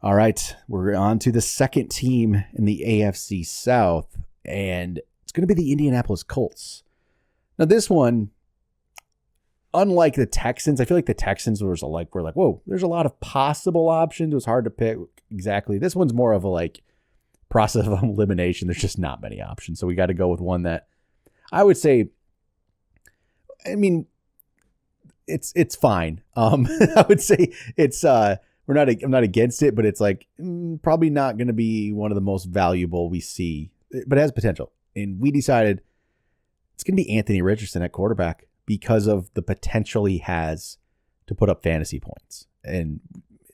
All right, we're on to the second team in the AFC South, and it's going to be the Indianapolis Colts. Now, this one, unlike the Texans, I feel like the Texans were like, whoa, there's a lot of possible options. It was hard to pick exactly. This one's more of a like process of elimination. There's just not many options, so we got to go with one that I would say. I mean, it's fine. I would say it's I'm not against it, but it's like probably not going to be one of the most valuable we see, but it has potential. And we decided it's going to be Anthony Richardson at quarterback because of the potential he has to put up fantasy points, and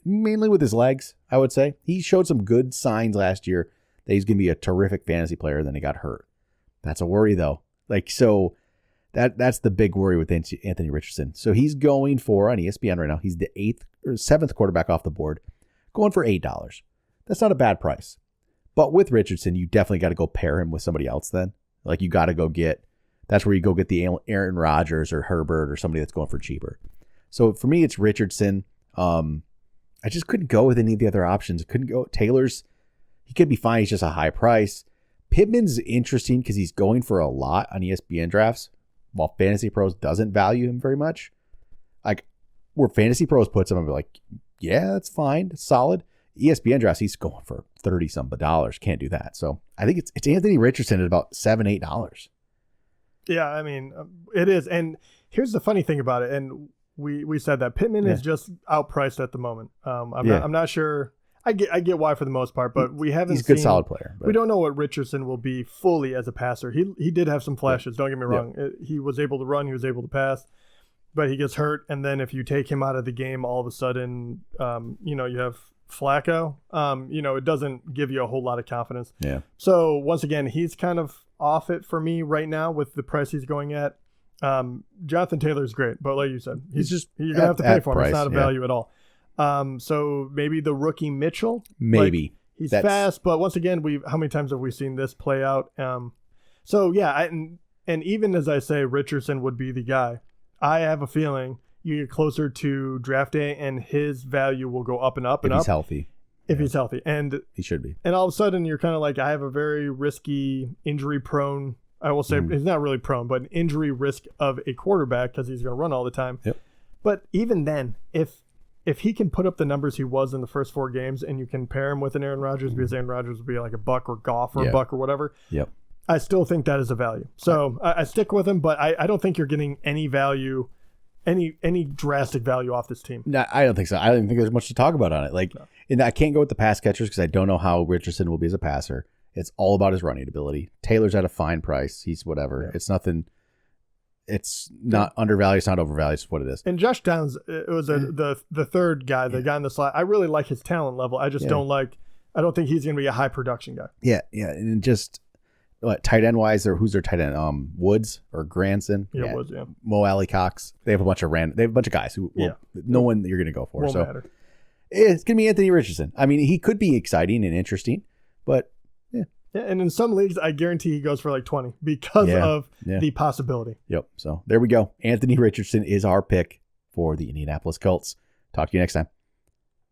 mainly with his legs. I would say he showed some good signs last year that he's going to be a terrific fantasy player. Then he got hurt. That's a worry though. That's the big worry with Anthony Richardson. So he's going for, on ESPN right now, he's the 8th or 7th quarterback off the board, going for $8. That's not a bad price. But with Richardson, you definitely got to go pair him with somebody else then. Like you got to go get, that's where you go get the Aaron Rodgers or Herbert or somebody that's going for cheaper. So for me, it's Richardson. I just couldn't go with any of the other options. I couldn't go. Taylor's, he could be fine. He's just a high price. Pittman's interesting because he's going for a lot on ESPN drafts, while Fantasy Pros doesn't value him very much. Like where Fantasy Pros puts him, I'm like, yeah, that's fine. It's solid. ESPN drafts, he's going for $30-some. Can't do that. So I think it's Anthony Richardson at about $7-8. Yeah, I mean, it is. And here's the funny thing about it. And we said that Pittman is just outpriced at the moment. I'm not sure. I get why for the most part, but we haven't He's a good solid player. But. We don't know what Richardson will be fully as a passer. He did have some flashes, don't get me wrong. Yeah. He was able to run, he was able to pass, but he gets hurt. And then if you take him out of the game, all of a sudden, you have Flacco. It doesn't give you a whole lot of confidence. Yeah. So once again, he's kind of off it for me right now with the price he's going at. Jonathan Taylor's great, but like you said, you're gonna have to pay for him. It's not a value at all. So maybe the rookie Mitchell. Maybe he's fast, but once again, how many times have we seen this play out? So yeah, and even as I say, Richardson would be the guy. I have a feeling you get closer to draft day, and his value will go up and up and up. If he's healthy. If he's healthy, and he should be. And all of a sudden, you're kind of like, I have a very risky, injury-prone. I will say he's not really prone, but an injury risk of a quarterback because he's going to run all the time. Yep. But even then, if he can put up the numbers he was in the first 4 games, and you can pair him with an Aaron Rodgers, because Aaron Rodgers would be like a buck or Goff or a buck or whatever. Yep. I still think that is a value. So I stick with him, but I don't think you're getting any value, any drastic value off this team. No, I don't think so. I don't even think there's much to talk about on it. And I can't go with the pass catchers because I don't know how Richardson will be as a passer. It's all about his running ability. Taylor's at a fine price. He's whatever. Yeah. It's nothing. It's not undervalued. It's not overvalued. It's what it is. And Josh Downs, it was the third guy, the guy in the slot. I really like his talent level. I just don't think he's going to be a high production guy. Yeah. Yeah. And just tight end wise, or who's their tight end? Woods or Granson? Yeah, Woods, yeah. Mo Alley Cox. They have a bunch of guys who no one you're going to go for. Won't matter. It's going to be Anthony Richardson. I mean, he could be exciting and interesting, but yeah, and in some leagues, I guarantee he goes for like 20 because of the possibility. Yep. So there we go. Anthony Richardson is our pick for the Indianapolis Colts. Talk to you next time.